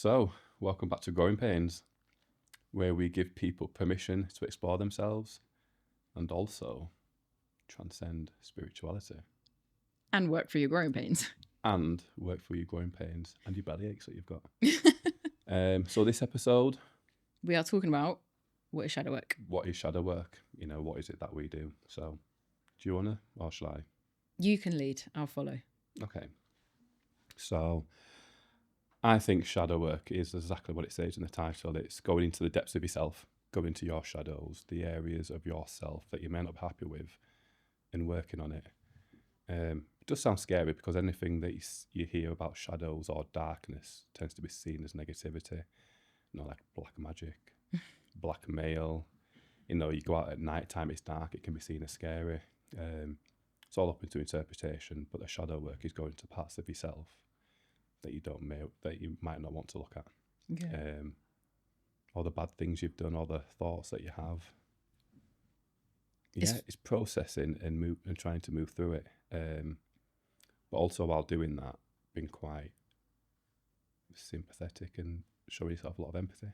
So, welcome back to Growing Pains, where we give people permission to explore themselves and also transcend spirituality And work for your growing pains. and work for your growing pains and your belly aches that you've got. So this episode, We are talking about what is shadow work. what is shadow work? What is it that we do? So, do you want to, or shall I? You can lead, I'll follow. Okay. So, I think shadow work is exactly what it says in the title. It's going into the depths of yourself, going into your shadows, the areas of yourself that you may not be happy with, and working on it. It does sound scary because anything that you hear about shadows or darkness tends to be seen as negativity. Like black magic, blackmail. You go out at night time, it's dark, it can be seen as scary. It's all open to interpretation, but the shadow work is going to parts of yourself that you might not want to look at. Okay. All the bad things you've done, all the thoughts that you have. It's processing and trying to move through it. But also while doing that, being quite sympathetic and showing yourself a lot of empathy.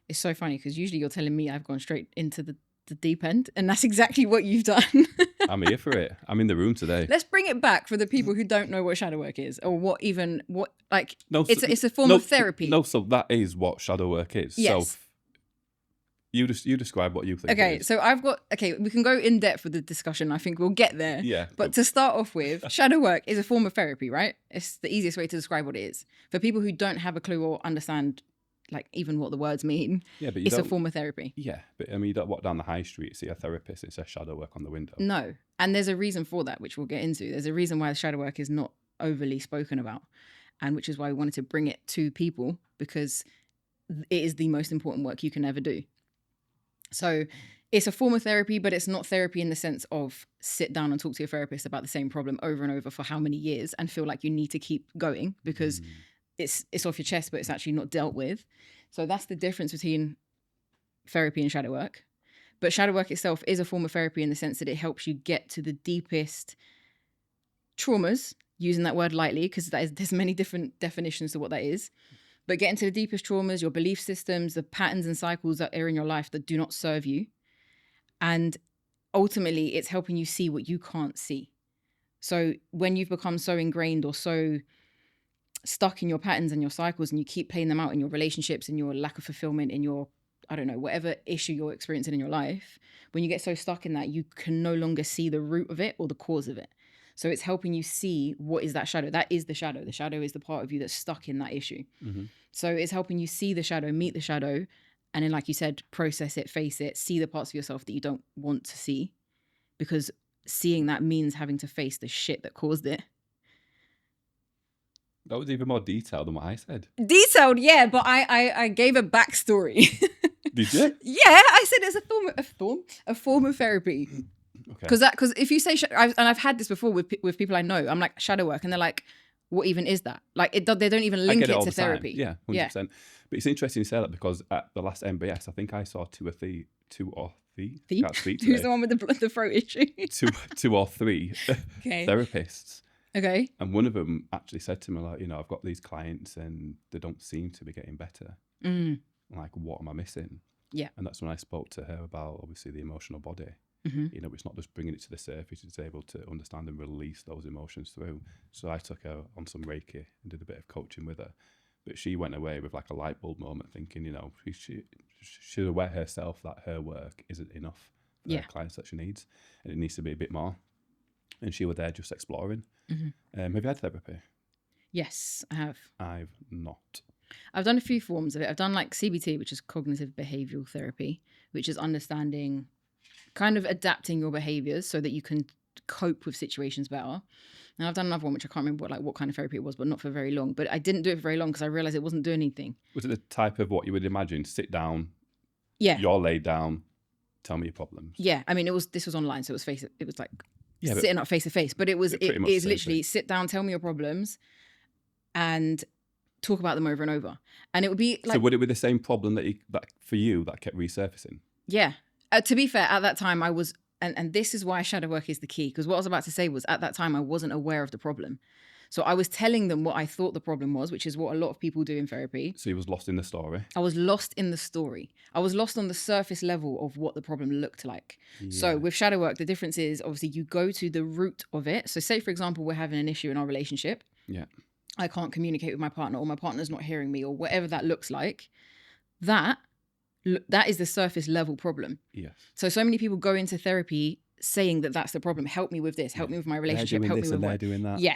It's so funny because usually you're telling me I've gone straight into the deep end, and that's exactly what you've done. I'm here for it. I'm in the room today. Let's bring it back for the people who don't know what shadow work is, or it's a form of therapy. No, so that is what shadow work is. Yes. So you describe what you think. Okay, it is. so we can go in depth with the discussion. I think we'll get there. Yeah. But to start off with, shadow work is a form of therapy, right? It's the easiest way to describe what it is. For people who don't have a clue or understand even what the words mean, but it's a form of therapy. Yeah, but you don't walk down the high street, see a therapist, it says shadow work on the window. No, and there's a reason for that, which we'll get into. There's a reason why the shadow work is not overly spoken about, and which is why we wanted to bring it to people, because it is the most important work you can ever do. So it's a form of therapy, but it's not therapy in the sense of sit down and talk to your therapist about the same problem over and over for how many years and feel like you need to keep going because it's off your chest, but it's actually not dealt with. So that's the difference between therapy and shadow work. But shadow work itself is a form of therapy in the sense that it helps you get to the deepest traumas, using that word lightly because there's many different definitions to what that is. But getting to the deepest traumas, your belief systems, the patterns and cycles that are in your life that do not serve you. And ultimately, it's helping you see what you can't see. So when you've become so ingrained or so stuck in your patterns and your cycles and you keep playing them out in your relationships and your lack of fulfillment in your, whatever issue you're experiencing in your life, when you get so stuck in that, you can no longer see the root of it or the cause of it. So it's helping you see what is that shadow. That is the shadow. The shadow is the part of you that's stuck in that issue. Mm-hmm. So it's helping you see the shadow, meet the shadow, and then, like you said, process it, face it, see the parts of yourself that you don't want to see, because seeing that means having to face the shit that caused it. That was even more detailed than what I said. Detailed, yeah, but I gave a backstory. Did you? Yeah, I said it's a form of therapy. Okay. Because if you say, and I've had this before with people I know, I'm like, shadow work, and they're like, what even is that? Like, they don't even link it to therapy. Yeah, 100%. Yeah. But it's interesting you say that because at the last MBS, I think I saw two or three. Can't speak today. Who's the one with the throat issue? two or three therapists. Okay. And one of them actually said to me, like, I've got these clients and they don't seem to be getting better. Like, what am I missing? Yeah. And that's when I spoke to her about, obviously, the emotional body. Mm-hmm. It's not just bringing it to the surface, it's able to understand and release those emotions through. So I took her on some Reiki and did a bit of coaching with her. But she went away with like a light bulb moment thinking, she's aware herself that her work isn't enough for her clients that she needs. And it needs to be a bit more. And she was there just exploring. Mm-hmm. Have you had therapy? Yes, I have. I've not. I've done a few forms of it. I've done like CBT, which is cognitive behavioral therapy, which is understanding, kind of adapting your behaviors so that you can cope with situations better. And I've done another one, which I can't remember what kind of therapy it was, but not for very long. But I didn't do it for very long because I realized it wasn't doing anything. Was it the type of what you would imagine? Sit down. Yeah. You're laid down. Tell me your problems. Yeah. I mean, this was online, so it was like sitting up face to face. But it was literally sit down, tell me your problems, and talk about them over and over. And it would be like. So would it be the same problem that for you that kept resurfacing? Yeah. To be fair, at that time I was, and this is why shadow work is the key, because what I was about to say was at that time I wasn't aware of the problem. So I was telling them what I thought the problem was, which is what a lot of people do in therapy. So you was lost in the story. I was lost in the story. I was lost on the surface level of what the problem looked like. So with shadow work, the difference is obviously you go to the root of it. So say, for example, we're having an issue in our relationship. Yeah. I can't communicate with my partner, or my partner's not hearing me, or whatever that looks like. That is the surface level problem. Yes. So many people go into therapy saying that that's the problem. Help me with this. Help me with my relationship. They're doing help this me with and they're doing that. Yeah.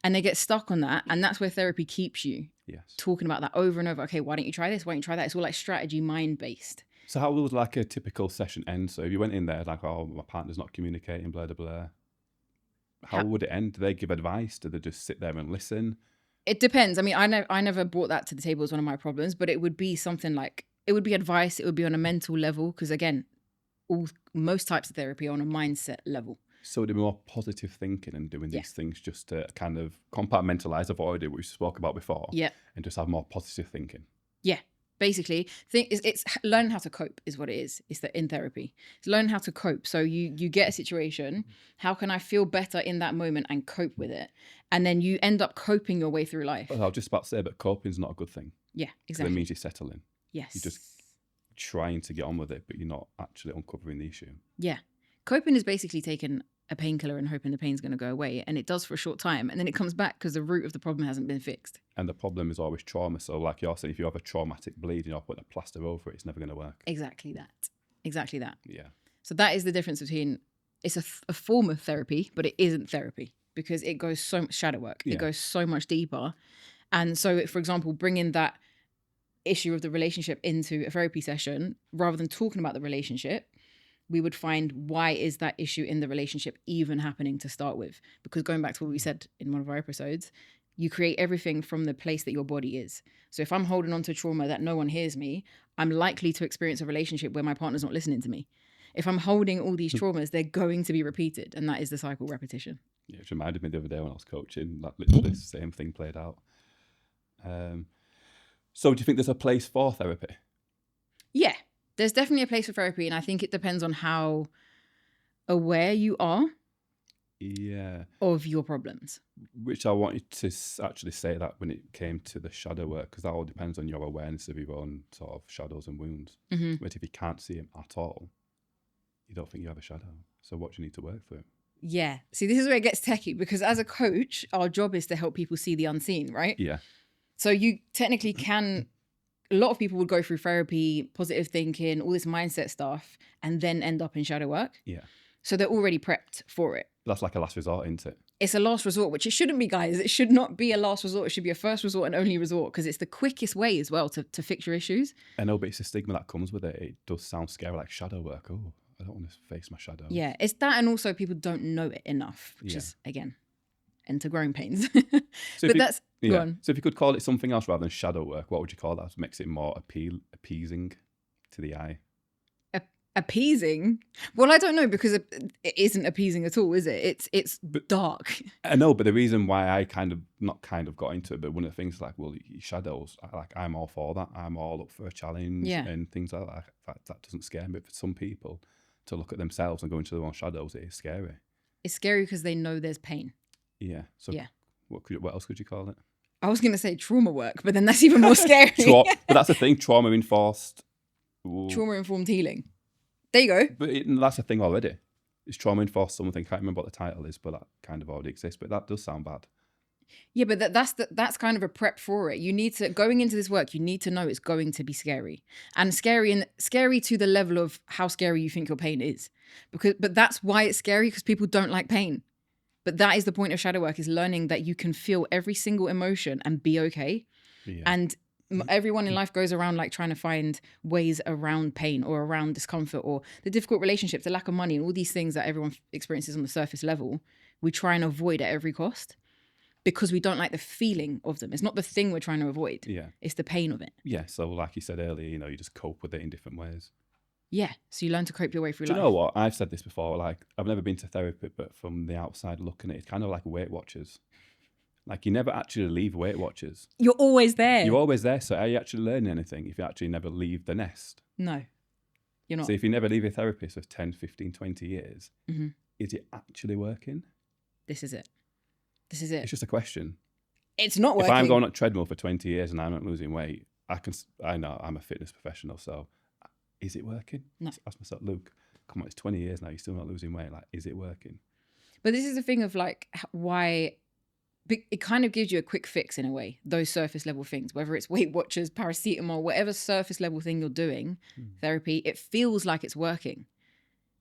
And they get stuck on that. And that's where therapy keeps you. Yes. Talking about that over and over. Okay, why don't you try this? Why don't you try that? It's all like strategy, mind based. So how would like a typical session end? So if you went in there like, oh, my partner's not communicating, blah, blah, blah. How would it end? Do they give advice? Do they just sit there and listen? It depends. I mean, I never brought that to the table as one of my problems, but it would be something like, it would be advice. It would be on a mental level. Because again, most types of therapy are on a mindset level. So it'd be more positive thinking and doing these things just to kind of compartmentalize, avoid it, which we spoke about before. Yeah. And just have more positive thinking. Yeah. Basically, it's learning how to cope is what it is. It's that in therapy, it's learning how to cope. So you get a situation. How can I feel better in that moment and cope with it? And then you end up coping your way through life. Well, I was just about to say, but coping's not a good thing. Yeah, exactly. It means you're settling. Yes. You're just trying to get on with it, but you're not actually uncovering the issue. Yeah. Coping is basically taking a painkiller and hoping the pain's going to go away. And it does for a short time. And then it comes back because the root of the problem hasn't been fixed. And the problem is always trauma. So like you're saying, if you have a traumatic bleed and you're putting a plaster over it, it's never going to work. Exactly that. Exactly that. Yeah. So that is the difference between, it's a form of therapy, but it isn't therapy because it goes so much shadow work. Yeah. It goes so much deeper. And so, for example, bringing that issue of the relationship into a therapy session, rather than talking about the relationship, we would find why is that issue in the relationship even happening to start with? Because going back to what we said in one of our episodes, you create everything from the place that your body is. So if I'm holding on to trauma that no one hears me, I'm likely to experience a relationship where my partner's not listening to me. If I'm holding all these traumas, they're going to be repeated. And that is the cycle repetition. Yeah, it reminded me the other day when I was coaching, that literally the same thing played out. So do you think there's a place for therapy? Yeah. There's definitely a place for therapy, and I think it depends on how aware you are of your problems. Which I wanted to actually say that when it came to the shadow work, because that all depends on your awareness of your own sort of shadows and wounds. Mm-hmm. But if you can't see them at all, you don't think you have a shadow. So what do you need to work through? Yeah. See, this is where it gets techie, because as a coach, our job is to help people see the unseen, right? Yeah. So you technically can... A lot of people would go through therapy, positive thinking, all this mindset stuff, and then end up in shadow work. Yeah. So they're already prepped for it. That's like a last resort, isn't it? It's a last resort, which it shouldn't be, guys. It should not be a last resort. It should be a first resort and only resort, because it's the quickest way as well to fix your issues. I know, but it's a stigma that comes with it. It does sound scary, like shadow work. Oh, I don't want to face my shadow. Yeah, it's that, and also people don't know it enough, which is, again, into growing pains. But that's... Yeah. Go on. So if you could call it something else rather than shadow work, what would you call that? What makes it more appeasing to the eye? Appeasing? Well, I don't know, because it isn't appeasing at all, is it? It's dark. I know, but the reason why I got into it, but one of the things like, well, shadows, I'm all for that. I'm all up for a challenge and things like that. That doesn't scare me. But for some people to look at themselves and go into their own shadows, it is scary. It's scary because they know there's pain. Yeah. So what else could you call it? I was going to say trauma work, but then that's even more scary. But that's the thing, trauma-enforced... Trauma-informed healing. There you go. But that's the thing already. It's trauma-enforced something. Can't remember what the title is, but that kind of already exists. But that does sound bad. Yeah, but that's kind of a prep for it. You need to, going into this work, you need to know it's going to be scary. And scary to the level of how scary you think your pain is. But that's why it's scary, because people don't like pain. But that is the point of shadow work, is learning that you can feel every single emotion and be okay. Yeah. And everyone in life goes around like trying to find ways around pain or around discomfort or the difficult relationships, the lack of money, and all these things that everyone experiences on the surface level. We try and avoid at every cost because we don't like the feeling of them. It's not the thing we're trying to avoid. Yeah. It's the pain of it. Yeah. So like you said earlier, you just cope with it in different ways. Yeah, so you learn to cope your way through life. Do you know what? I've said this before, like, I've never been to therapy, but from the outside looking at it, it's kind of like Weight Watchers. Like, you never actually leave Weight Watchers. You're always there. You're always there, so are you actually learning anything if you actually never leave the nest? No, you're not. So if you never leave a therapist for 10, 15, 20 years, is it actually working? This is it. This is it. It's just a question. It's not If working. I'm going on a treadmill for 20 years and I'm not losing weight, I know I'm a fitness professional, so is it working? No. Ask myself, Luke, come on, it's 20 years now, you're still not losing weight. Like, is it working? But this is the thing of like why it kind of gives you a quick fix in a way, those surface level things, whether it's Weight Watchers, paracetamol, whatever surface level thing you're doing, therapy, it feels like it's working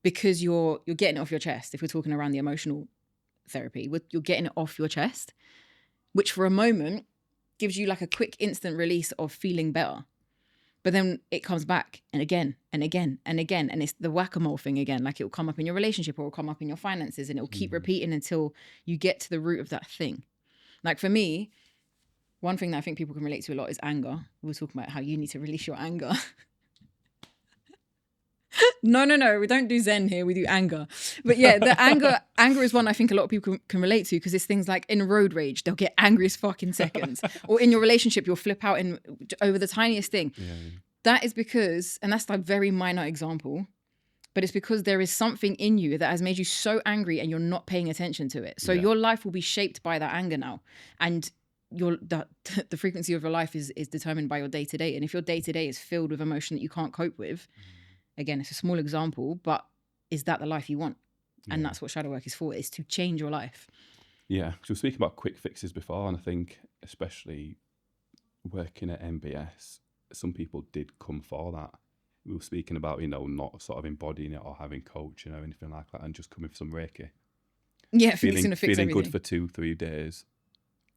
because you're getting it off your chest. If we're talking around the emotional therapy, you're getting it off your chest, which for a moment gives you like a quick instant release of feeling better. But then it comes back and again and again and again. And it's the whack-a-mole thing again. Like it will come up in your relationship or it'll come up in your finances and it will keep repeating until you get to the root of that thing. Like for me, one thing that I think people can relate to a lot is anger. We were talking about how you need to release your anger. No, we don't do Zen here. We do anger. But yeah, the anger is one I think a lot of people can relate to because it's things like in road rage, they'll get angry as fuck in seconds. Or in your relationship, you'll flip out over the tiniest thing. Yeah. That is because, and that's like a very minor example, but it's because there is something in you that has made you so angry and you're not paying attention to it. So your life will be shaped by that anger now. And the frequency of your life is determined by your day-to-day. And if your day-to-day is filled with emotion that you can't cope with, again, it's a small example, but is that the life you want? And that's what shadow work is for, is to change your life. Yeah, because we were speaking about quick fixes before, and I think especially working at MBS, some people did come for that. We were speaking about, not sort of embodying it or having coaching or anything like that and just coming for some Reiki. Yeah, feeling feeling good for 2-3 days.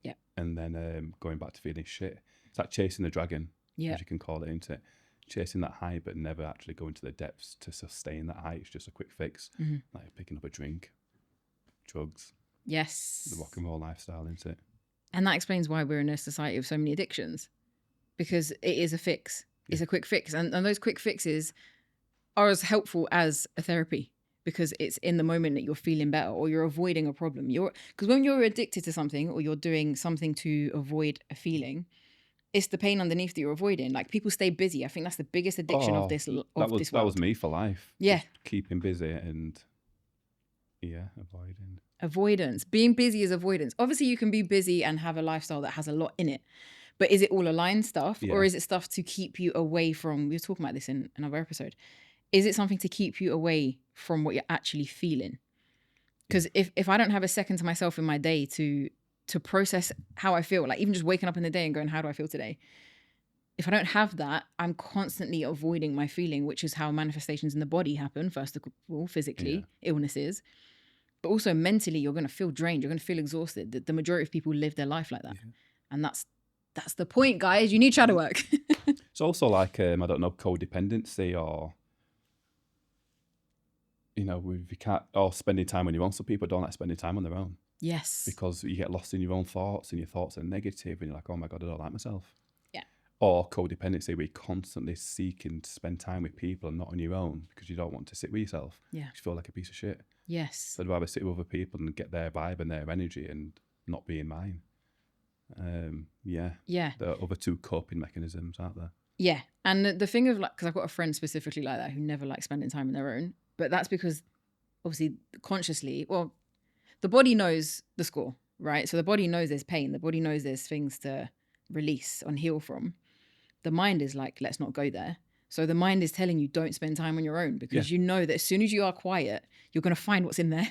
Yeah. And then going back to feeling shit. It's like chasing the dragon, as you can call it, isn't it? Chasing that high, but never actually going to the depths to sustain that high. It's just a quick fix, like picking up a drink, drugs. Yes. The rock and roll lifestyle, isn't it? And that explains why we're in a society of so many addictions, because it is a fix. It's a quick fix. And those quick fixes are as helpful as a therapy because it's in the moment that you're feeling better or you're avoiding a problem. Because when you're addicted to something or you're doing something to avoid a feeling, it's the pain underneath that you're avoiding. Like people stay busy. I think that's the biggest addiction of this world. That was me for life. Yeah. Just keeping busy and avoiding. Avoidance. Being busy is avoidance. Obviously you can be busy and have a lifestyle that has a lot in it. But is it all aligned stuff or is it stuff to keep you away from, we were talking about this in another episode, is it something to keep you away from what you're actually feeling? Because if I don't have a second to myself in my day to process how I feel, like even just waking up in the day and going, how do I feel today? If I don't have that, I'm constantly avoiding my feeling, which is how manifestations in the body happen. First of all, physically, illnesses, but also mentally, you're going to feel drained. You're going to feel exhausted. The majority of people live their life like that. Yeah. And that's the point, guys. You need shadow work. It's also like, I don't know, codependency or, if you can't, or spending time on your own. Some people don't like spending time on their own. Yes. Because you get lost in your own thoughts and your thoughts are negative and you're like, oh my God, I don't like myself. Yeah. Or codependency where you're constantly seeking to spend time with people and not on your own because you don't want to sit with yourself. Yeah. You feel like a piece of shit. Yes. So I'd rather sit with other people and get their vibe and their energy and not be in mine. Yeah. There are other two coping mechanisms out there. Yeah. And the thing of like, because I've got a friend specifically like that who never likes spending time on their own, but that's because obviously consciously, well, the body knows the score, right? So the body knows there's pain. The body knows there's things to release and heal from. The mind is like, let's not go there. So the mind is telling you don't spend time on your own because you know that as soon as you are quiet, you're going to find what's in there.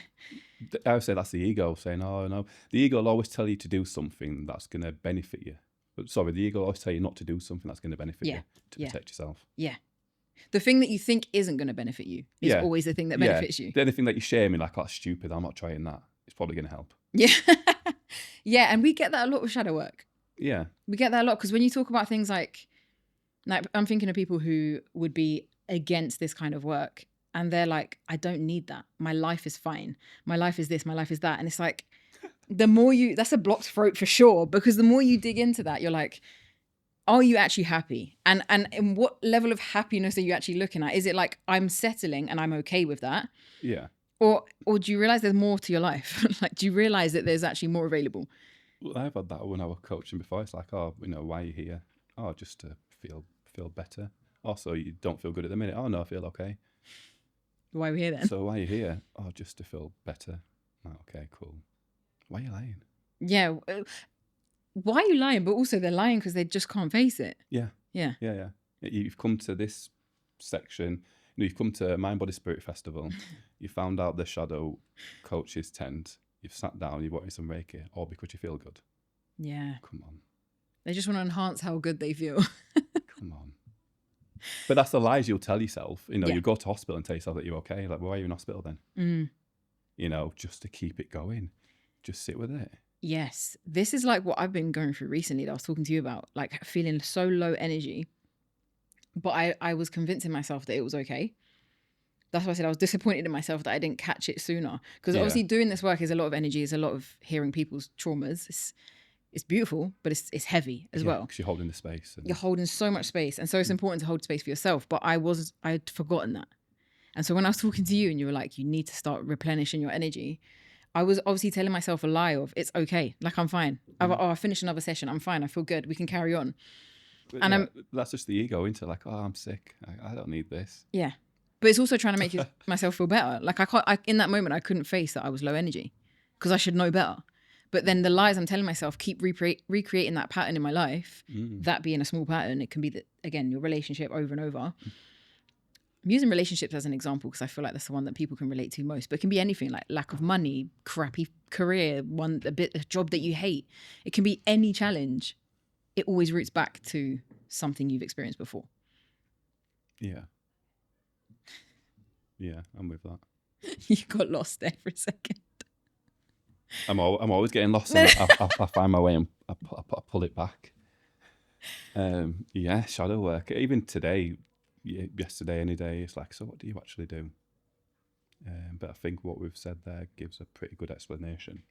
I would say that's the ego saying, oh no. The ego will always tell you to do something that's going to benefit you. But sorry, the ego will always tell you not to do something that's going to benefit you to protect yourself. Yeah. The thing that you think isn't going to benefit you is always the thing that benefits you. The only thing that you share me like, oh, that's stupid, I'm not trying that. It's probably going to help. Yeah. Yeah. And we get that a lot with shadow work. Yeah. We get that a lot because when you talk about things like I'm thinking of people who would be against this kind of work and they're like, I don't need that. My life is fine. My life is this, my life is that. And it's like, the more that's a blocked throat for sure, because the more you dig into that, you're like, are you actually happy? And what level of happiness are you actually looking at? Is it like, I'm settling and I'm okay with that? Yeah. Or do you realize there's more to your life? Like, do you realize that there's actually more available? Well, I've had that when I was coaching before. It's like, oh, why are you here? Oh, just to feel better. Also, you don't feel good at the minute. Oh, no, I feel okay. Why are we here then? So why are you here? Oh, just to feel better. Oh, okay, cool. Why are you lying? Yeah. Why are you lying? But also they're lying because they just can't face it. Yeah. Yeah. Yeah. You've come to this section. You've come to Mind Body Spirit Festival. You found out the shadow coach's tent. You've sat down. You wanted some Reiki, all because you feel good. Yeah. Come on. They just want to enhance how good they feel. Come on. But that's the lies you'll tell yourself. Yeah. You go to hospital and tell yourself that you're okay. Like, why are you in hospital then? Just to keep it going. Just sit with it. Yes. This is like what I've been going through recently that I was talking to you about, like feeling so low energy. But I was convincing myself that it was okay. That's why I said I was disappointed in myself that I didn't catch it sooner. Because obviously doing this work is a lot of energy, is a lot of hearing people's traumas. It's beautiful, but it's heavy as well. Because you're holding the space. You're holding so much space. And so it's important to hold space for yourself. But I'd forgotten that. And so when I was talking to you and you were like, you need to start replenishing your energy, I was obviously telling myself a lie of it's okay. Like, I'm fine. I finished another session. I'm fine. I feel good. We can carry on. But and that's just the ego, isn't it? Like, oh, I'm sick. I don't need this. Yeah. But it's also trying to make myself feel better. Like, in that moment, I couldn't face that I was low energy because I should know better. But then the lies I'm telling myself keep recreating that pattern in my life. That being a small pattern, it can be, again, your relationship over and over. I'm using relationships as an example because I feel like that's the one that people can relate to most. But it can be anything, like lack of money, crappy career, a job that you hate. It can be any challenge. It always roots back to something you've experienced before. Yeah. Yeah, I'm with that. You got lost there for a second. I'm always getting lost. And I find my way and I pull it back. Shadow work. Even today, yesterday, any day, it's like, so what do you actually do? But I think what we've said there gives a pretty good explanation.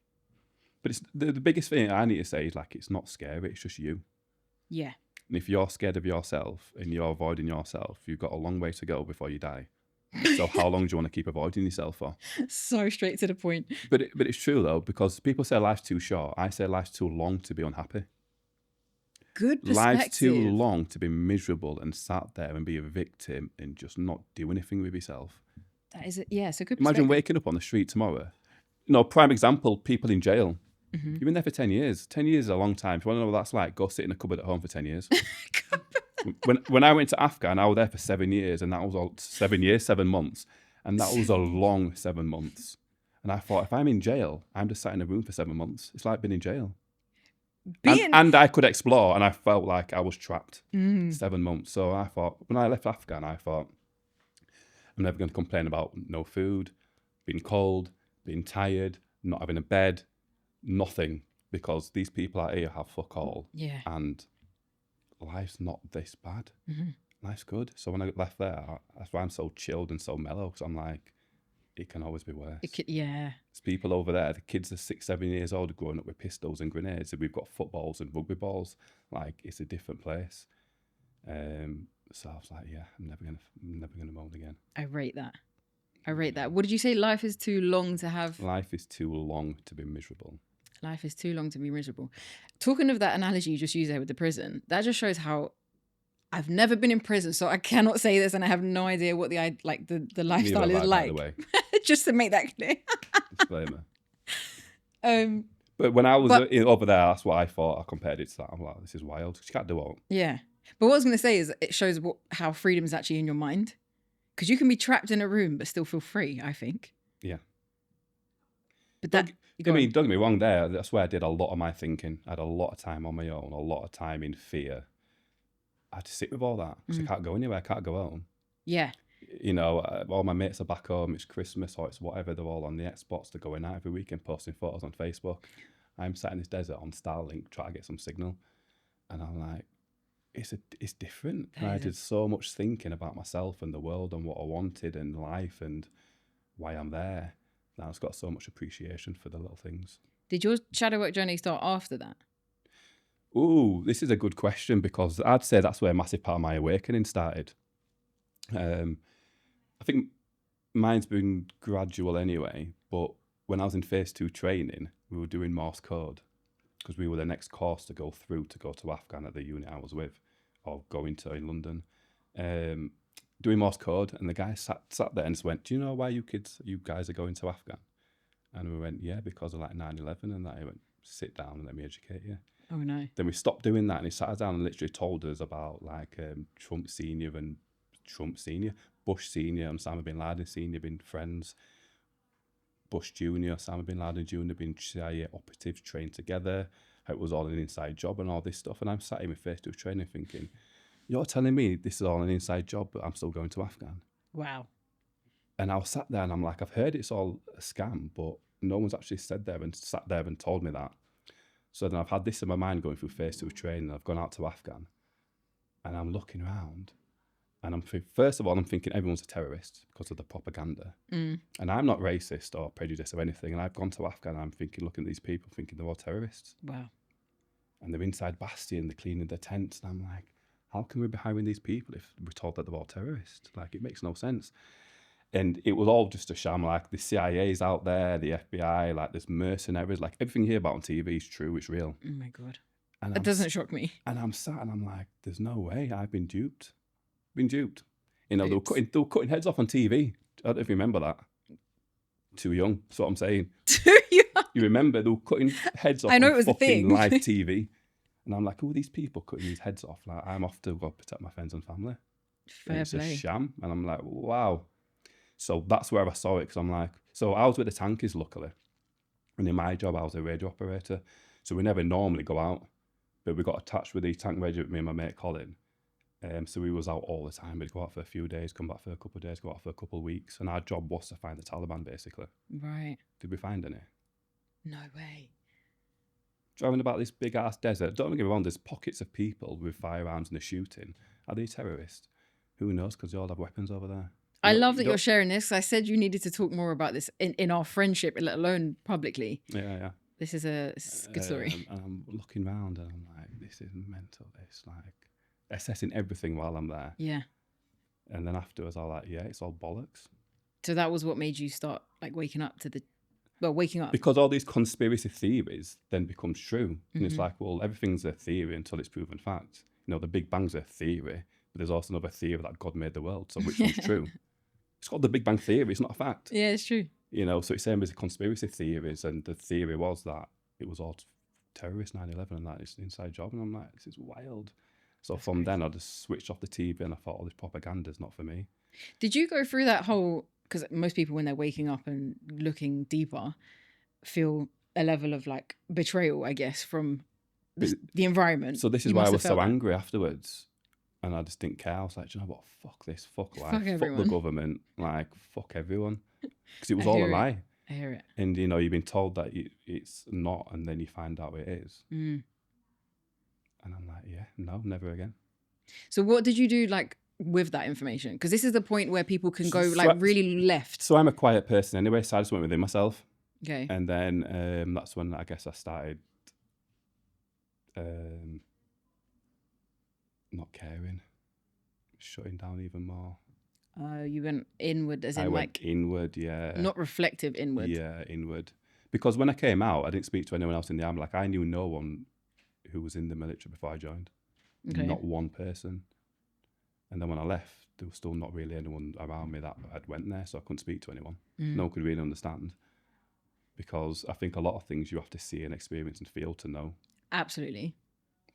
But it's the biggest thing I need to say is, like, it's not scary, it's just you. Yeah. And if you're scared of yourself and you're avoiding yourself, you've got a long way to go before you die. So how long do you want to keep avoiding yourself for? So straight to the point. But it's true, though, because people say life's too short. I say life's too long to be unhappy. Good perspective. Life's too long to be miserable and sat there and be a victim and just not do anything with yourself. That is it. Yeah, it's a good Imagine waking up on the street tomorrow. Prime example, people in jail. Mm-hmm. You've been there for 10 years. 10 years is a long time. If you want to know what that's like, go sit in a cupboard at home for 10 years. When I went to Afghan, I was there for 7 years, and that was all 7 years, 7 months. And that was a long 7 months. And I thought, if I'm in jail, I'm just sat in a room for 7 months. It's like being in jail. And I could explore, and I felt like I was trapped 7 months. So I thought, when I left Afghan, I thought, I'm never going to complain about no food, being cold, being tired, not having a bed, nothing, because these people out here have fuck all. Yeah. And life's not this bad. Mm-hmm. Life's good. So when I left there, that's why I'm so chilled and so mellow, because I'm like, it can always be worse. Yeah. There's people over there, the kids are 6, 7 years old, growing up with pistols and grenades, and we've got footballs and rugby balls. Like, it's a different place. So I was like, yeah, I'm never gonna moan again. I rate that. What did you say? Life is too long to have. Life is too long to be miserable. Life is too long to be miserable. Talking of that analogy you just used there with the prison, that just shows how I've never been in prison, so I cannot say this, and I have no idea what the lifestyle is like. By the way. Just to make that clear. Disclaimer. But when I was over there, that's what I thought. I compared it to that. I'm like, this is wild. You can't do all. Yeah. But what I was going to say is it shows how freedom is actually in your mind. Because you can be trapped in a room but still feel free, I think. Yeah. But don't get me wrong there. That's where I did a lot of my thinking. I had a lot of time on my own, a lot of time in fear. I had to sit with all that because I can't go anywhere. I can't go home. Yeah. All my mates are back home. It's Christmas or it's whatever. They're all on the Xbox. They're going out every weekend posting photos on Facebook. I'm sat in this desert on Starlink trying to get some signal. And I'm like, it's different. And I did so much thinking about myself and the world and what I wanted and life and why I'm there. Now I've got so much appreciation for the little things. Did your shadow work journey start after that? Ooh, this is a good question because I'd say that's where a massive part of my awakening started. I think mine's been gradual anyway, but when I was in phase 2 training, we were doing Morse code because we were the next course to go through to go to Afghan at the unit I was with, or going to in London. Doing Morse code, and the guy sat there and just went, do you know why you guys are going to Afghan? And we went, yeah, because of like 9/11 and that. He went, sit down and let me educate you. Oh no. Then we stopped doing that, and he sat us down and literally told us about like Trump Senior and Bush Senior and Osama bin Laden Senior being friends, Bush Junior, Osama bin Laden Junior being CIA operatives trained together. How it was all an inside job and all this stuff. And I'm sat in my face-to-face training thinking, you're telling me this is all an inside job, but I'm still going to Afghan. Wow. And I was sat there and I'm like, I've heard it's all a scam, but no one's actually sat there and told me that. So then I've had this in my mind going through face-to-face training. I've gone out to Afghan and I'm looking around and first of all, I'm thinking everyone's a terrorist because of the propaganda. And I'm not racist or prejudiced or anything. And I've gone to Afghan and I'm thinking, looking at these people, thinking they're all terrorists. Wow. And they're inside Bastion, they're cleaning their tents. And I'm like, how can we be hiring these people if we're told that they're all terrorists? Like, it makes no sense. And it was all just a sham. Like, the CIA's out there, the FBI, like, there's mercenaries. Like, everything you hear about on TV is true, it's real. Oh my God. And That doesn't shock me. And I'm sat and I'm like, there's no way I've been duped. You know, they were cutting heads off on TV. I don't know if you remember that. Too young, that's what I'm saying. Too young. You remember they were cutting heads off I know on it was a fucking thing. live TV. And I'm like, who are these people cutting these heads off? Like, I'm off to go protect my friends and family. Fair It's play. a sham. And I'm like, wow. So that's where I saw it, because I'm like, so I was with the tankies, luckily. And in my job, I was a radio operator. So we never normally go out. But we got attached with the tank radio with me and my mate Colin. So we was out all the time. We'd go out for a few days, come back for a couple of days, go out for a couple of weeks. And our job was to find the Taliban, basically. Right. Did we find any? No way. Driving about this big-ass desert. Don't get me wrong, there's pockets of people with firearms and they're shooting. Are they terrorists? Who knows, because they all have weapons over there. I love that you're sharing this. I said you needed to talk more about this in our friendship, let alone publicly. Yeah. This is a good story. And I'm looking around and I'm like, this is mental. It's like assessing everything while I'm there. Yeah. And then afterwards, I'm like, yeah, it's all bollocks. So that was what made you start like waking up. Because all these conspiracy theories then become true. And it's like, well, everything's a theory until it's proven fact. You know, the Big Bang's a theory, but there's also another theory that God made the world. So which one's true? It's called the Big Bang Theory. It's not a fact. Yeah, it's true. You know, so it's same as the conspiracy theories. And the theory was that it was all terrorist 9/11 and that it's an inside job. And I'm like, this is wild. So that's from crazy. Then I just switched off the TV and I thought, oh, this propaganda's not for me. Did you go through that whole, because most people when they're waking up and looking deeper feel a level of like betrayal, I guess, from the environment. So this is why I was so angry afterwards. And I just didn't care. I was like, do you know what? Fuck this. Fuck life. Fuck the government. Like, fuck everyone. Because it was all a lie. I hear it. And, you know, you've been told that it's not, and then you find out it is. And I'm like, yeah, no, never again. So what did you do, like, with that information? Because this is the point where people can go, like, really left. So I'm a quiet person anyway, so I just went within myself. Okay. And then that's when I guess I started not caring, shutting down even more. You went inward, as in I like... went inward, yeah. Not reflective, inward. Yeah, inward. Because when I came out, I didn't speak to anyone else in the army. Like, I knew no one who was in the military before I joined. Okay. Not one person. And then when I left, there was still not really anyone around me that had went there, so I couldn't speak to anyone. No one could really understand. Because I think a lot of things you have to see and experience and feel to know. Absolutely.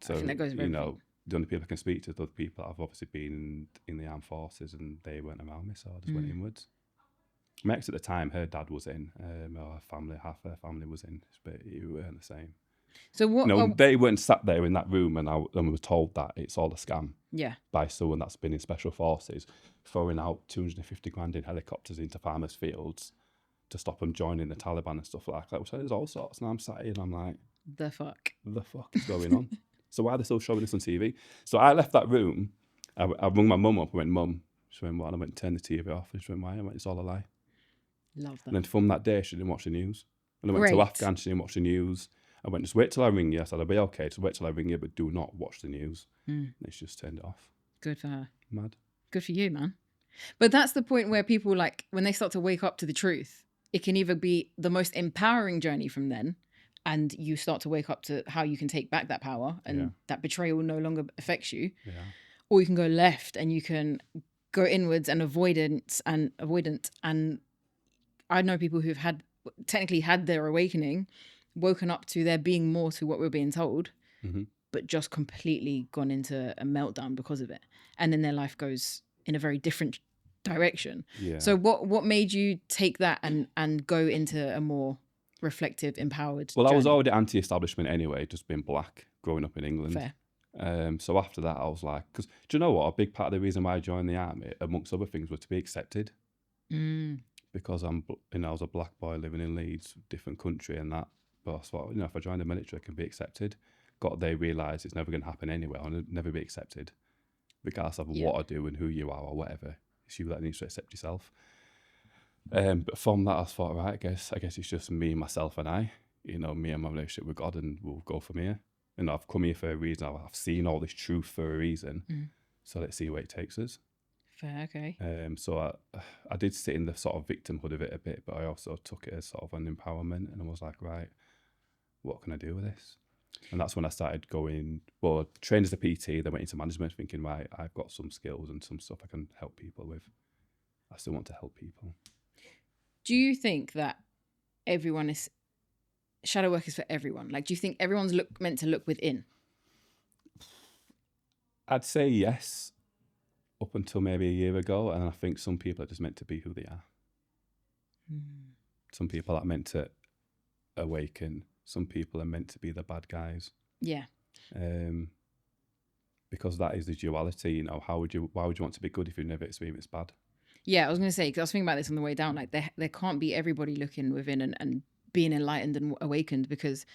So, I think that goes with everything. The only people I can speak to are the people that have obviously been in the armed forces and they weren't around me, so I just went inwards. My ex at the time, her dad was in, our family, half her family was in, but it weren't the same. So what? No, they weren't sat there in that room and we were told that it's all a scam. Yeah. By someone that's been in special forces, throwing out 250 grand in helicopters into farmers' fields to stop them joining the Taliban and stuff like that. So there's all sorts, and I'm sat here and I'm like, the fuck is going on? So why are they still showing this on TV? So I left that room. I rung my mum up and went, Mum. She went, what? And I went and turned the TV off. And she went, why? I went, it's all a lie. Love that. And then from that day, she didn't watch the news. And I went to Afghan, she didn't watch the news. I went, just wait till I ring you. I said, I'll be okay. Just wait till I ring you, but do not watch the news. And she just turned it off. Good for her. Mad. Good for you, man. But that's the point where people, like, when they start to wake up to the truth, it can either be the most empowering journey from then, and you start to wake up to how you can take back that power and that betrayal no longer affects you. Yeah. Or you can go left and you can go inwards and avoidant. And I know people who've technically had their awakening woken up to there being more to what we're being told, Mhm. but just completely gone into a meltdown because of it. And then their life goes in a very different direction. Yeah. So what made you take that and go into a more reflective, empowered Well, I was journey? already anti-establishment anyway, just being black, growing up in England. Fair. So after that, I was like, because do you know what? A big part of the reason why I joined the army, amongst other things, was to be accepted. Because I was a black boy living in Leeds, different country, and that. But I thought, if I join the military, I can be accepted. They realise it's never going to happen anyway. I'll never be accepted, regardless of what I do and who you are or whatever. It's you that needs to accept yourself. But from that, I thought, right, I guess it's just me, myself, and I. Me and my relationship with God, and we'll go from here. And I've come here for a reason. I've seen all this truth for a reason. So let's see where it takes us. Fair, okay. So I did sit in the sort of victimhood of it a bit, but I also took it as sort of an empowerment, and I was like, right, what can I do with this? And that's when I started trained as a PT, then went into management, thinking, right, I've got some skills and some stuff I can help people with. I still want to help people. Do you think that shadow work is for everyone? Like, do you think everyone's meant to look within? I'd say yes, up until maybe a year ago, and I think some people are just meant to be who they are. Some people are meant to awaken. Some people are meant to be the bad guys. Yeah. Because that is the duality. Why would you want to be good if you've never experienced bad? Yeah, I was going to say, because I was thinking about this on the way down, like there can't be everybody looking within and being enlightened and awakened, because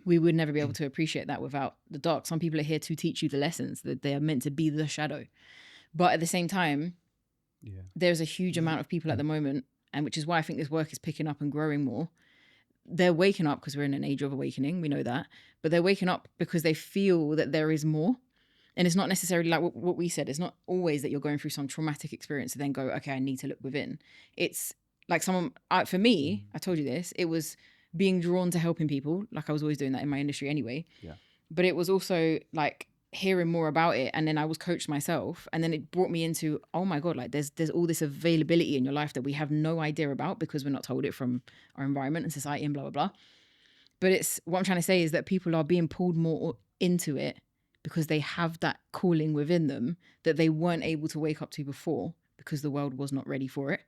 we would never be able to appreciate that without the dark. Some people are here to teach you the lessons, that they are meant to be the shadow. But at the same time, there's a huge amount of people at the moment, and which is why I think this work is picking up and growing more. They're waking up because we're in an age of awakening. We know that. But they're waking up because they feel that there is more. And it's not necessarily like what we said. It's not always that you're going through some traumatic experience to then go, okay, I need to look within. It's like for me, I told you this, it was being drawn to helping people. Like I was always doing that in my industry anyway. Yeah. But it was also like hearing more about it. And then I was coached myself. And then it brought me into, oh my God, like there's all this availability in your life that we have no idea about because we're not told it from our environment and society and blah, blah, blah. But what I'm trying to say is that people are being pulled more into it because they have that calling within them that they weren't able to wake up to before because the world was not ready for it.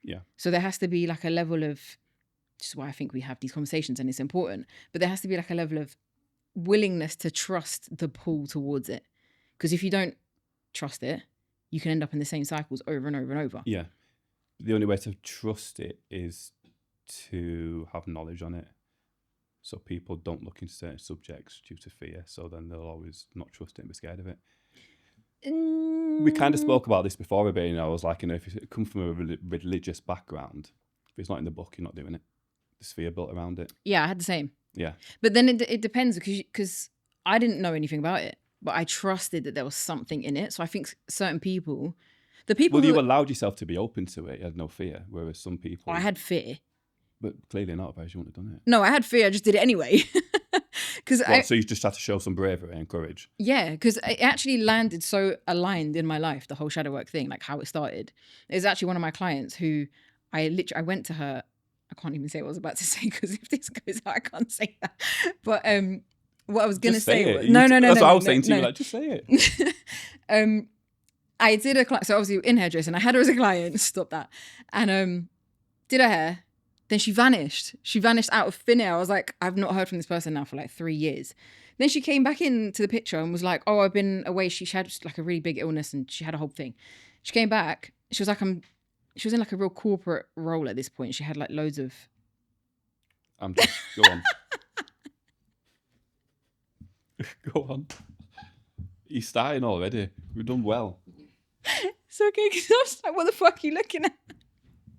Yeah. So there has to be like a level of, which is why I think we have these conversations and it's important, but there has to be like a level of willingness to trust the pull towards it. Because if you don't trust it, you can end up in the same cycles over and over and over. Yeah. The only way to trust it is to have knowledge on it. So people don't look into certain subjects due to fear. So then they'll always not trust it and be scared of it. We kind of spoke about this before a bit. I was like, if you come from a religious background, if it's not in the book, you're not doing it. There's fear built around it. Yeah, I had the same. Yeah. But then it depends because I didn't know anything about it, but I trusted that there was something in it. So I think certain people, you allowed yourself to be open to it. You had no fear, whereas some people. I had fear. But clearly not, otherwise you wouldn't have done it. No, I had fear. I just did it anyway. So you just had to show some bravery and courage. Yeah, because it actually landed so aligned in my life, the whole shadow work thing, like how it started. It's actually one of my clients who I went to her. I can't even say what I was about to say because if this goes out, I can't say that. But what I was going to say was... No. That's what I was saying to you, like, just say it. I did a client, so obviously in hairdressing, I had her as a client, stop that, and did her hair. Then she vanished. She vanished out of thin air. I was like, I've not heard from this person now for like 3 years. Then she came back into the picture and was like, oh, I've been away. She had like a really big illness and she had a whole thing. She came back. She was like, she was in like a real corporate role at this point. She had like loads of... Go on. Go on. You're starting already. We've done well. It's okay, because I was like, what the fuck are you looking at?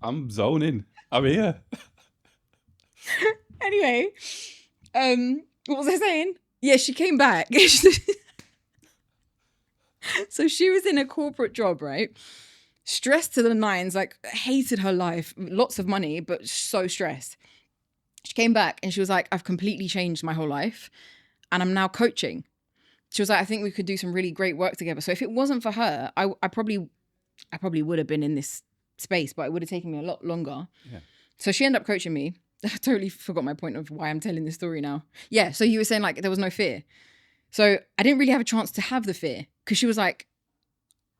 I'm zoning. I'm here. Anyway, what was I saying? Yeah, she came back. So she was in a corporate job, right? Stressed to the nines, like hated her life, lots of money, but so stressed. She came back and she was like, I've completely changed my whole life and I'm now coaching. She was like, I think we could do some really great work together. So if it wasn't for her, I probably would have been in this space, but it would have taken me a lot longer. Yeah. So she ended up coaching me. I totally forgot my point of why I'm telling this story now. Yeah, so you were saying like there was no fear. So I didn't really have a chance to have the fear because she was like,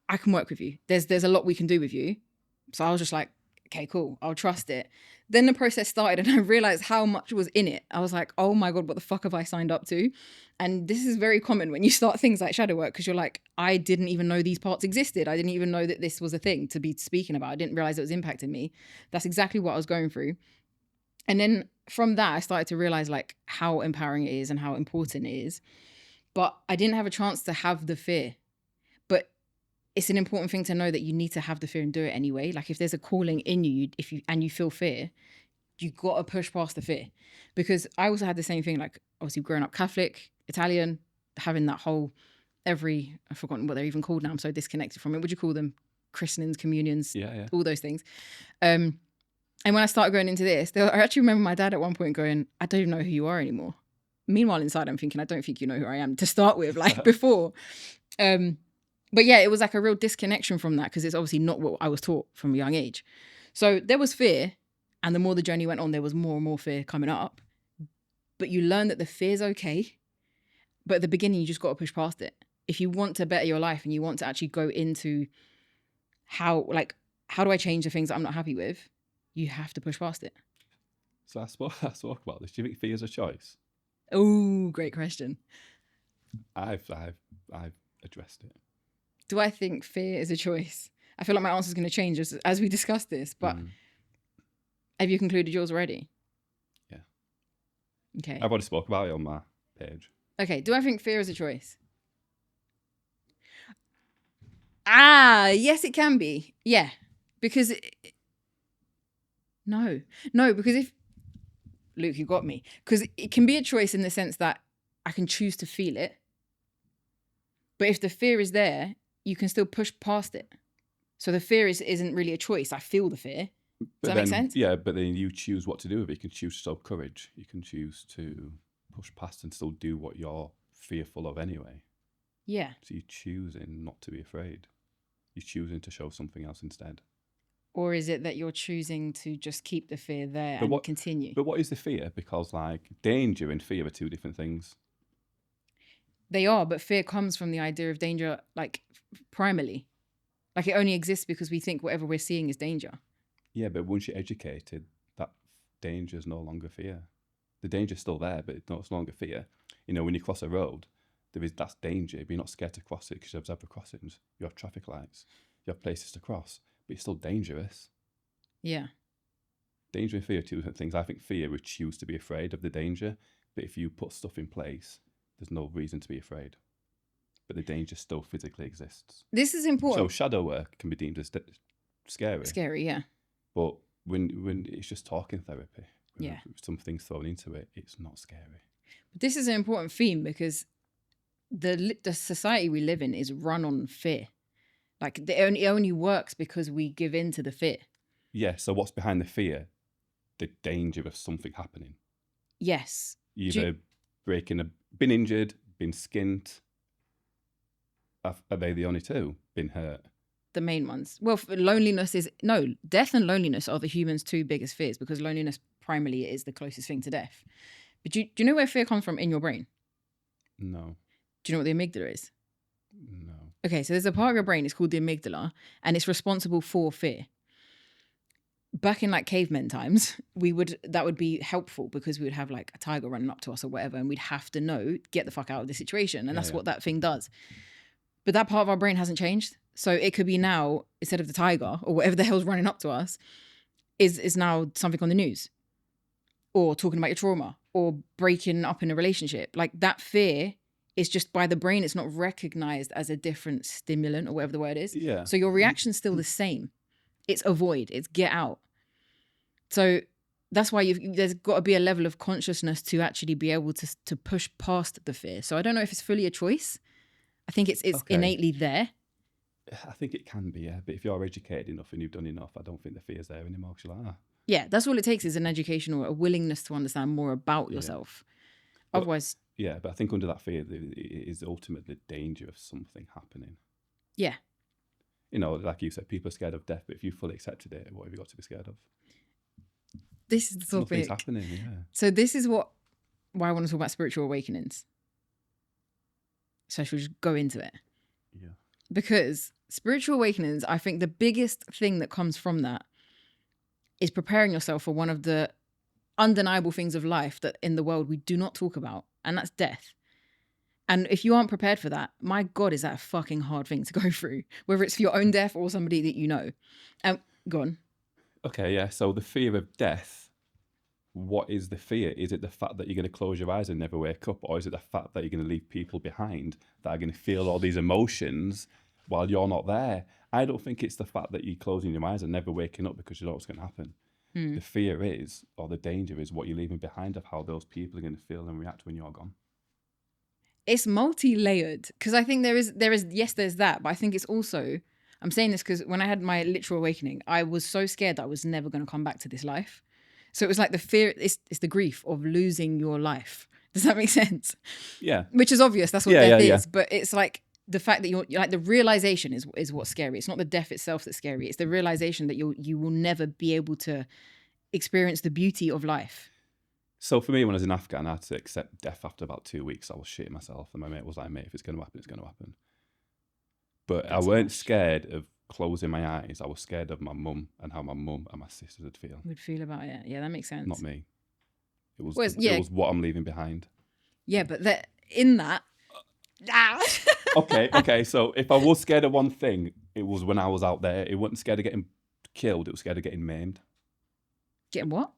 I can work with you. There's a lot we can do with you. So I was just like, okay, cool. I'll trust it. Then the process started and I realized how much was in it. I was like, oh my God, what the fuck have I signed up to? And this is very common when you start things like shadow work because you're like, I didn't even know these parts existed. I didn't even know that this was a thing to be speaking about. I didn't realize it was impacting me. That's exactly what I was going through. And then from that, I started to realize like how empowering it is and how important it is. But I didn't have a chance to have the fear. But it's an important thing to know that you need to have the fear and do it anyway. Like if there's a calling in you, and you feel fear, you got to push past the fear. Because I also had the same thing, like obviously growing up Catholic, Italian, having that whole I've forgotten what they're even called now. I'm so disconnected from it. Would you call them christenings, communions, Yeah. all those things? And when I started going into this, I actually remember my dad at one point going, I don't even know who you are anymore. Meanwhile, inside I'm thinking, I don't think you know who I am to start with, like before. But yeah, it was like a real disconnection from that because it's obviously not what I was taught from a young age. So there was fear. And the more the journey went on, there was more and more fear coming up. But you learn that the fear's okay. But at the beginning, you just got to push past it. If you want to better your life and you want to actually go into how do I change the things that I'm not happy with, you have to push past it. So I spoke about this. Do you think fear is a choice? Oh, great question. I've addressed it. Do I think fear is a choice? I feel like my answer is going to change as we discuss this, but have you concluded yours already? Yeah. Okay. I've already spoke about it on my page. Okay. Do I think fear is a choice? Yes, it can be. Yeah. Because no, because if Luke, you got me. Because it can be a choice in the sense that I can choose to feel it. But if the fear is there, you can still push past it. So the fear isn't really a choice. I feel the fear. Does that make sense? Yeah, but then you choose what to do with it. You can choose to show courage. You can choose to push past and still do what you're fearful of anyway. Yeah. So you're choosing not to be afraid. You're choosing to show something else instead. Or is it that you're choosing to just keep the fear there and continue? But what is the fear? Because like danger and fear are two different things. They are, but fear comes from the idea of danger, like primarily. Like it only exists because we think whatever we're seeing is danger. Yeah, but once you're educated, that danger is no longer fear. The danger's still there, but it's no longer fear. You know, when you cross a road, that's danger, but you're not scared to cross it because you have zebra crossings, you have traffic lights, you have places to cross, but it's still dangerous. Yeah. Danger and fear are two different things. I think fear would choose to be afraid of the danger, but if you put stuff in place, there's no reason to be afraid. But the danger still physically exists. This is important. So shadow work can be deemed as scary. Scary, yeah. But when it's just talking therapy, yeah, something's thrown into it, it's not scary. But this is an important theme because the society we live in is run on fear. Like it only works because we give in to the fear. Yeah. So what's behind the fear? The danger of something happening. Yes. Either been injured, been skint. Are they the only two? Been hurt? The main ones. Well, death and loneliness are the human's two biggest fears because loneliness primarily is the closest thing to death. But do you know where fear comes from in your brain? No. Do you know what the amygdala is? No. Okay, so there's a part of your brain, it's called the amygdala, and it's responsible for fear. Back in like cavemen times, that would be helpful because we would have like a tiger running up to us or whatever, and we'd have to get the fuck out of the situation. And that's what that thing does. But that part of our brain hasn't changed. So it could be now, instead of the tiger or whatever the hell's running up to us, is now something on the news. Or talking about your trauma or breaking up in a relationship. Like that fear is just by the brain, it's not recognized as a different stimulant or whatever the word is. Yeah. So your reaction's still the same. It's avoid, it's get out. So that's why there's got to be a level of consciousness to actually be able to push past the fear. So I don't know if it's fully a choice. I think it's innately there. I think it can be, yeah. But if you're educated enough and you've done enough, I don't think the fear's there anymore. Because you're like, Yeah, that's all it takes is an education or a willingness to understand more about yourself. Otherwise... Yeah, but I think under that fear is ultimately the danger of something happening. Yeah. You know, like you said, people are scared of death, but if you fully accepted it, what have you got to be scared of? This is the Nothing's topic. happening. Yeah. So this is why I want to talk about spiritual awakenings. So I should just go into it. Yeah. Because spiritual awakenings, I think the biggest thing that comes from that is preparing yourself for one of the undeniable things of life that in the world we do not talk about, and that's death. And if you aren't prepared for that, my God, is that a fucking hard thing to go through, whether it's for your own death or somebody that you know. Go on. Okay, yeah. So the fear of death, what is the fear? Is it the fact that you're going to close your eyes and never wake up? Or is it the fact that you're going to leave people behind that are going to feel all these emotions while you're not there? I don't think it's the fact that you're closing your eyes and never waking up because you know what's going to happen. The fear is, or the danger is, what you're leaving behind of how those people are going to feel and react when you're gone. It's multi-layered, because I think there is yes, there's that, but I think it's also, I'm saying this because when I had my literal awakening, I was so scared that I was never going to come back to this life. So it was like the fear, it's the grief of losing your life. Does that make sense? Yeah. Which is obvious, that's what death is, but it's like the fact that you're like, the realization is what's scary. It's not the death itself that's scary. It's the realization that you will never be able to experience the beauty of life. So for me, when I was in Afghan, I had to accept death after about 2 weeks. I was shitting myself, and my mate was like, "Mate, if it's going to happen, it's going to happen." But That's I weren't harsh. scared of closing my eyes. I was scared of my mum and how my mum and my sisters would feel. Would feel about it. Yeah, that makes sense. Not me. It was Well, it was what I'm leaving behind. Yeah, but in that. Okay. So if I was scared of one thing, it was when I was out there. It wasn't scared of getting killed. It was scared of getting maimed, Getting what?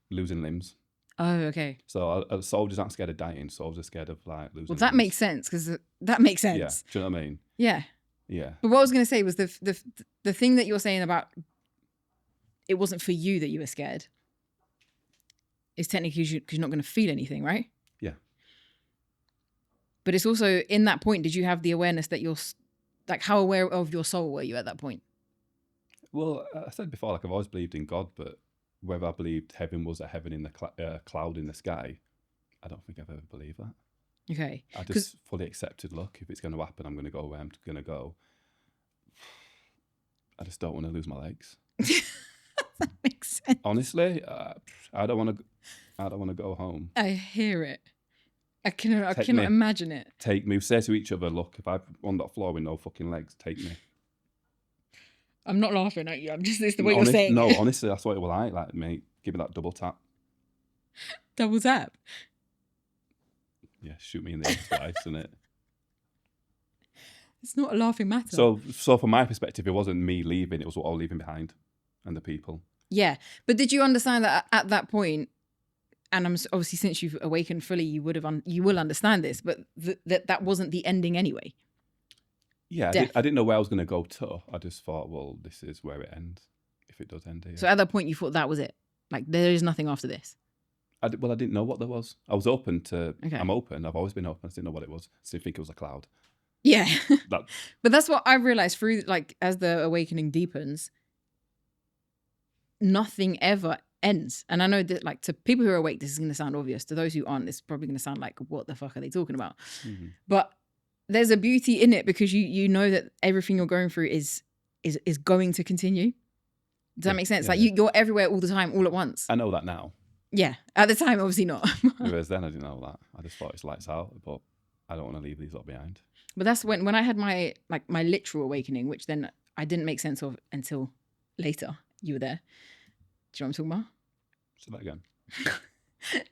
losing limbs. Oh, okay. So soldiers aren't scared of dying. Soldiers are scared of like losing. Well, that limbs. makes sense, because that makes sense. Yeah. Do you know what I mean? Yeah. Yeah. But what I was going to say was the thing that you're saying about it wasn't for you that you were scared. It's technically because you're not going to feel anything, right? Yeah. But it's also, in that point, did you have the awareness that you're, like, how aware of your soul were you at that point? Well, I said before, like I've always believed in God, but whether I believed heaven was a heaven in the cloud in the sky, I don't think I've ever believed that. Okay. I just fully accepted, look, if it's going to happen, I'm going to go where I'm going to go. I just don't want to lose my legs. That makes sense. Honestly, I don't want to go home. I hear it. I cannot imagine it. Take me. We say to each other, look, if I'm on that floor with no fucking legs, take me. I'm not laughing at you. I'm just, it's the way you're saying No, it. honestly, that's what it was like, mate. Give me that double tap. Double tap. Yeah, shoot me in the ass twice, isn't it? It's not a laughing matter. So from my perspective, it wasn't me leaving; it was what I was leaving behind, and the people. Yeah, but did you understand that at that point? And I'm obviously, since you've awakened fully, you will understand this. But that wasn't the ending anyway. Yeah, I didn't know where I was going to go to. I just thought, well, this is where it ends. If it does end here. So at that point, you thought that was it. Like, there is nothing after this. I didn't know what there was. I was open to. Okay. I'm open. I've always been open. I just didn't know what it was. I didn't think it was a cloud. Yeah. That, But that's what I realized through, like, as the awakening deepens, nothing ever ends. And I know that, like, to people who are awake, this is going to sound obvious. To those who aren't, it's probably going to sound like, what the fuck are they talking about? mm-hmm. But there's a beauty in it, because you know that everything you're going through is going to continue. Does that make sense? Yeah, like, you're everywhere all the time, all at once. I know that now. Yeah. At the time, obviously not. Whereas then I didn't know that. I just thought it's lights out, but I don't want to leave these lot behind. But that's when I had my literal awakening, which then I didn't make sense of until later. You were there. Do you know what I'm talking about? Say that again.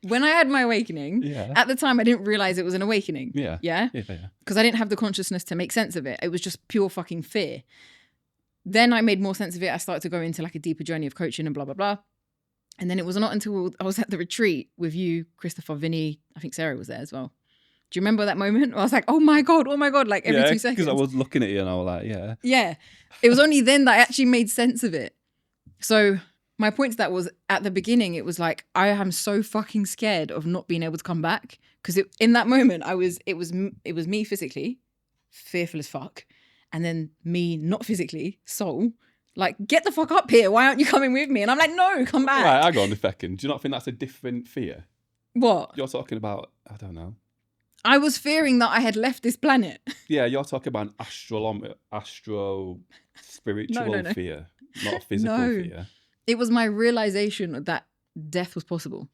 When I had my awakening, Yeah. at the time I didn't realize it was an awakening. Yeah. Yeah? Yeah. Because I didn't have the consciousness to make sense of it. It was just pure fucking fear. Then I made more sense of it. I started to go into like a deeper journey of coaching and blah, blah, blah. And then it was not until I was at the retreat with you, Christopher, Vinny, I think Sarah was there as well. Do you remember that moment? I was like, oh my God, like every 2 seconds. Because I was looking at you and I was like, yeah. Yeah. It was only then that I actually made sense of it. So my point to that was, at the beginning, it was like, I am so fucking scared of not being able to come back. Because in that moment, it was me physically, fearful as fuck. And then me not physically, soul, like, get the fuck up here. Why aren't you coming with me? And I'm like, no, come back. Right, hang on a second. Do you not think that's a different fear? What? You're talking about, I don't know. I was fearing that I had left this planet. Yeah, you're talking about an astro spiritual No. fear, not a physical fear. It was my realization that death was possible.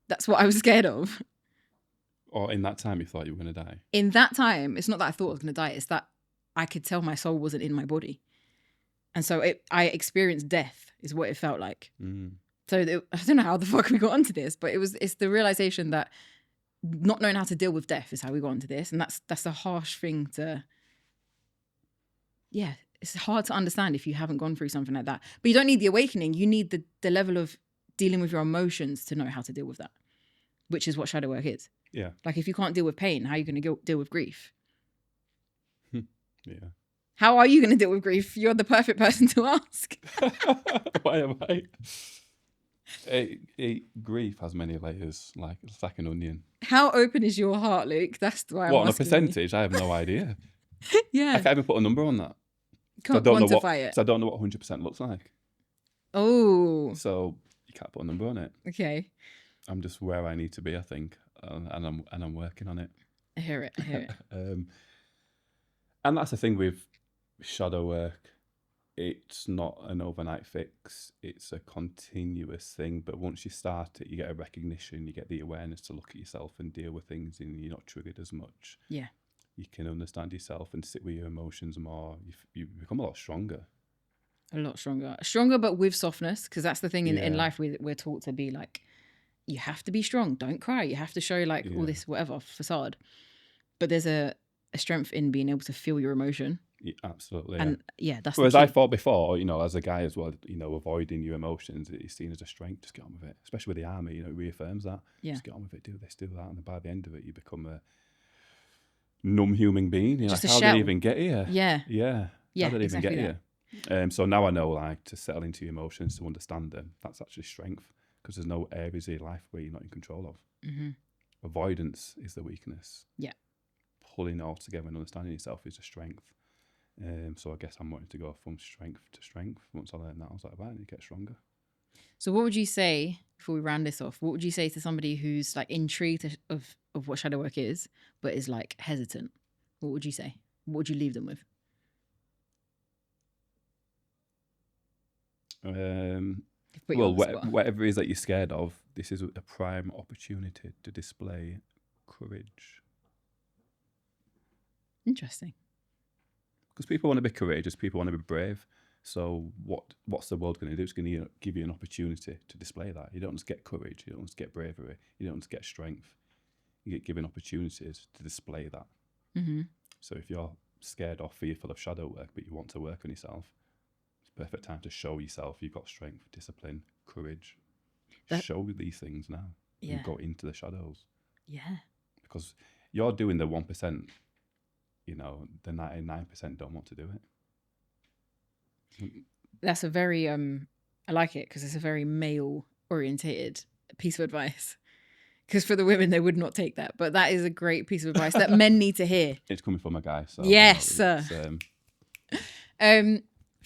That's what I was scared of. Or in that time you thought you were going to die. In that time, it's not that I thought I was going to die. It's that I could tell my soul wasn't in my body. And so I experienced death is what it felt like. So I don't know how the fuck we got onto this, but it's the realization that not knowing how to deal with death is how we got onto this. And that's a harsh thing to, yeah, it's hard to understand if you haven't gone through something like that. But you don't need the awakening. You need the level of dealing with your emotions to know how to deal with that, which is what shadow work is. Yeah. Like if you can't deal with pain, how are you going to deal with grief? Yeah. How are you going to deal with grief? You're the perfect person to ask. Why am I? Grief has many layers, like it's like an onion. How open is your heart, Luke? That's why I'm What, on a asking percentage? I have no idea. you. Yeah. I can't even put a number on that. Can't I don't quantify it. So I don't know what 100% looks like. Oh. So you can't put a number on it. Okay. I'm just where I need to be, I think, and I'm working on it. I hear it. I hear it. And that's the thing with shadow work. It's not an overnight fix. It's a continuous thing. But once you start it, you get a recognition, you get the awareness to look at yourself and deal with things, and you're not triggered as much. Yeah. You can understand yourself and sit with your emotions more. You become a lot stronger. A lot stronger. Stronger, but with softness, because that's the thing in Yeah. life we're taught to be like, you have to be strong. Don't cry. You have to show like all this whatever facade. But there's a strength in being able to feel your emotion. Yeah, absolutely. And yeah, that's whereas the key. I thought before, as a guy as well, avoiding your emotions is seen as a strength. Just get on with it. Especially with the army, it reaffirms that. Yeah. Just get on with it, do this, do that. And by the end of it, you become a numb human being. You're Just like, a how shell. did it even get here? Yeah. Yeah. How did it exactly even get here? So now I know, like, to settle into your emotions, to understand them, that's actually strength. Because there's no areas of your life where you're not in control of. Mm-hmm. Avoidance is the weakness. Yeah. Pulling it all together and understanding yourself is a strength. So I guess I'm wanting to go from strength to strength. Once I learned that, I was like, right, I need to get stronger. So what would you say, before we round this off, what would you say to somebody who's like intrigued of what shadow work is, but is like hesitant? What would you say? What would you leave them with? Well, whatever it is that you're scared of, this is a prime opportunity to display courage. Interesting. Because people want to be courageous, people want to be brave. So what's the world going to do? It's going to give you an opportunity to display that. You don't just get courage, you don't just get bravery, you don't just get strength. You get given opportunities to display that. Mm-hmm. So if you're scared or fearful of shadow work, but you want to work on yourself, it's a perfect time to show yourself you've got strength, discipline, courage. Show these things now. Yeah. And go into the shadows. Yeah. Because you're doing the 1%, the 99% don't want to do it. That's a very, I like it because it's a very male orientated piece of advice. Because for the women, they would not take that. But that is a great piece of advice that men need to hear. It's coming from a guy. So yes. For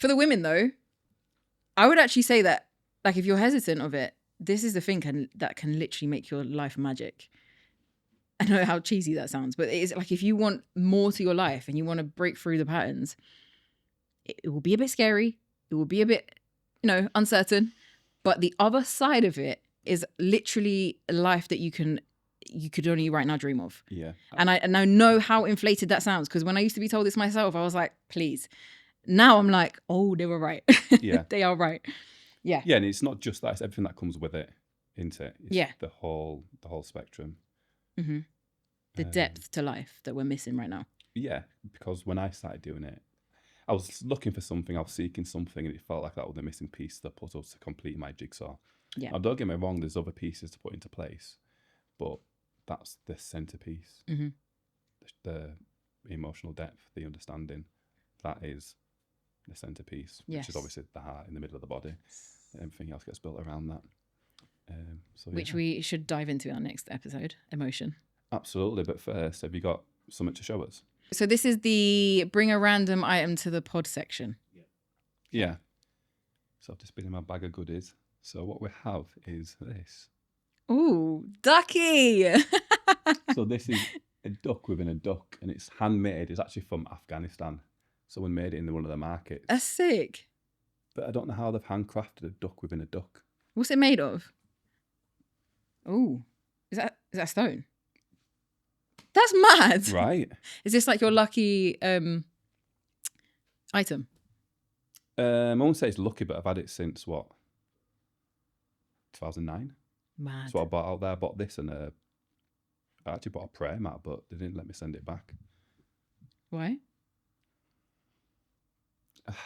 the women, though, I would actually say that, like, if you're hesitant of it, this is the thing that can literally make your life magic. I know how cheesy that sounds, but it is like if you want more to your life and you want to break through the patterns, it will be a bit scary. It will be a bit, uncertain. But the other side of it is literally a life that you could only right now dream of. Yeah. And I know how inflated that sounds, because when I used to be told this myself, I was like, please. Now I'm like, oh, they were right. Yeah. They are right. Yeah. Yeah, and it's not just that, it's everything that comes with it, isn't it? It's the whole spectrum. Mm-hmm. The depth to life that we're missing right now. Yeah, because when I started doing it, I was looking for something, I was seeking something, and it felt like that was the missing piece of the puzzle to complete my jigsaw. Yeah. Now, don't get me wrong, there's other pieces to put into place, but that's the centerpiece. Mm-hmm. The emotional depth, the understanding, that is the centerpiece, which is obviously the heart in the middle of the body. Everything else gets built around that. Which we should dive into in our next episode, emotion. Absolutely, but first, have you got something to show us? So this is the bring a random item to the pod section. Yeah. So I've just been in my bag of goodies. So what we have is this. Ooh, ducky! So this is a duck within a duck, and it's handmade. It's actually from Afghanistan. Someone made it in one of the markets. That's sick. But I don't know how they've handcrafted a duck within a duck. What's it made of? Oh, is that stone? That's mad. Right. Is this like your lucky item? I won't say it's lucky, but I've had it since what? 2009. Mad. That's what I bought out there. I bought this and I actually bought a prayer mat, but they didn't let me send it back. Why?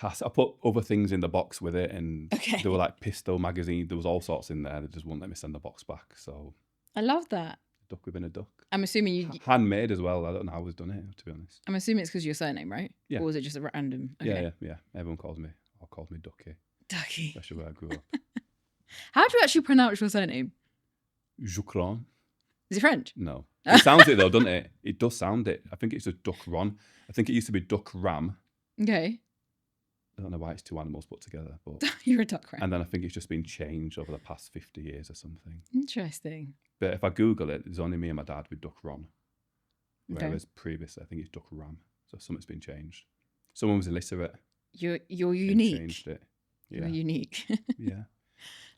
I put other things in the box with it, and Okay. there were like Pistol magazine. There was all sorts in there. They just wouldn't let me send the box back. So I love that. duck within a duck. I'm assuming you. Handmade as well. I don't know how I was done it, to be honest. I'm assuming it's because of your surname, right? Yeah. Or was it just a random? Okay. Yeah. Everyone calls me Ducky, Ducky. especially where I grew up. How do you actually pronounce your surname? Jucron. Is it French? No. It sounds it though, doesn't it? It does sound it. I think it's just Duck Ron. I think it used to be Duck Ram. Okay. I don't know why it's two animals put together, but You're a duck rat. and then I think it's just been changed over the past 50 years or something. Interesting. But if I Google it, there's only me and my dad with Duck Ron. Okay. Whereas previously, I think it's Duck Ram. So something's been changed. Someone was illiterate. You're and unique. Changed it. Yeah. You're unique. Yeah.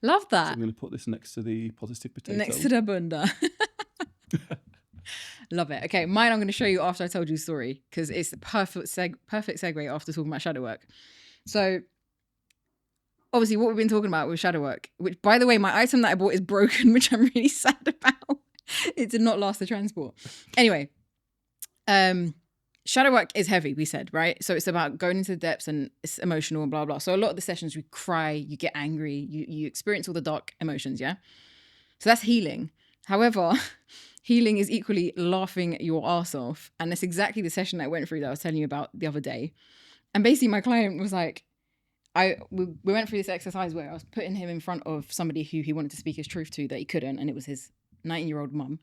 Love So that. I'm going to put this next to the positive potato. Next to the bunda. Love it. Okay, mine I'm going to show you after I told you the story because it's the perfect segue after talking about shadow work. So, obviously, what we've been talking about with shadow work, which, by the way, my item that I bought is broken, which I'm really sad about. It did not last the transport. Anyway, shadow work is heavy, we said, right? So it's about going into the depths and it's emotional and blah, blah. So a lot of the sessions, you cry, you get angry, you experience all the dark emotions, yeah? So that's healing. However, healing is equally laughing your arse off. And that's exactly the session I went through that I was telling you about the other day. And basically my client was like, we went through this exercise where I was putting him in front of somebody who he wanted to speak his truth to that he couldn't. And it was his 19-year-old mum.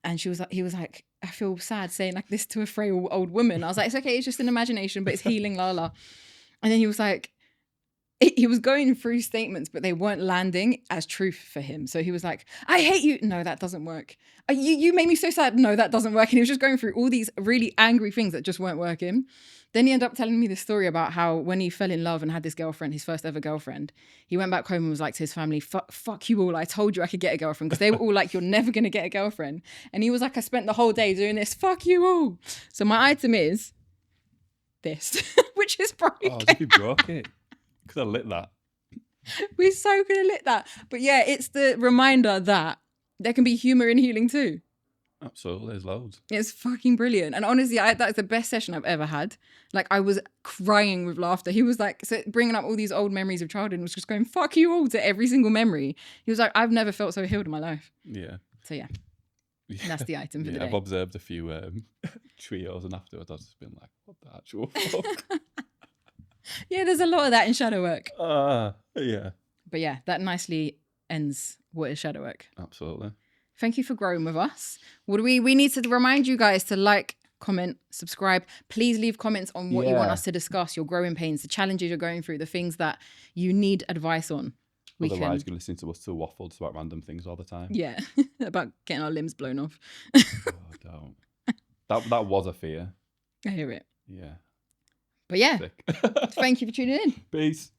And he was like, I feel sad saying like this to a frail old woman. I was like, it's okay, it's just an imagination, but it's healing, la la. And then he was like, he was going through statements, but they weren't landing as truth for him. So he was like, I hate you. No, that doesn't work. You made me so sad. No, that doesn't work. And he was just going through all these really angry things that just weren't working. Then he ended up telling me this story about how when he fell in love and had this girlfriend, his first ever girlfriend, he went back home and was like to his family, fuck you all. I told you I could get a girlfriend because they were all like, you're never going to get a girlfriend. And he was like, I spent the whole day doing this. Fuck you all. So my item is this, which is broken. Oh, as if you broke it. Could have lit that. We so could have lit that. But yeah, it's the reminder that there can be humour in healing too. Absolutely, there's loads. It's fucking brilliant. And honestly, that's the best session I've ever had. Like, I was crying with laughter. He was like bringing up all these old memories of childhood and was just going, fuck you all to every single memory. He was like, I've never felt so healed in my life. Yeah. So yeah, that's the item for the day. I've observed a few trios and afterwards I've just been like, what the actual fuck? Yeah, there's a lot of that in shadow work. Yeah. But yeah, that nicely ends what is shadow work. Absolutely. Thank you for growing with us. What do we need to remind you guys to like, comment, subscribe. Please leave comments on what you want us to discuss, your growing pains, the challenges you're going through, the things that you need advice on. Otherwise, you're going to listen to us to waffle just about random things all the time. Yeah, about getting our limbs blown off. Oh, don't. That was a fear. I hear it. Yeah. But yeah, Sick. thank you for tuning in. Peace.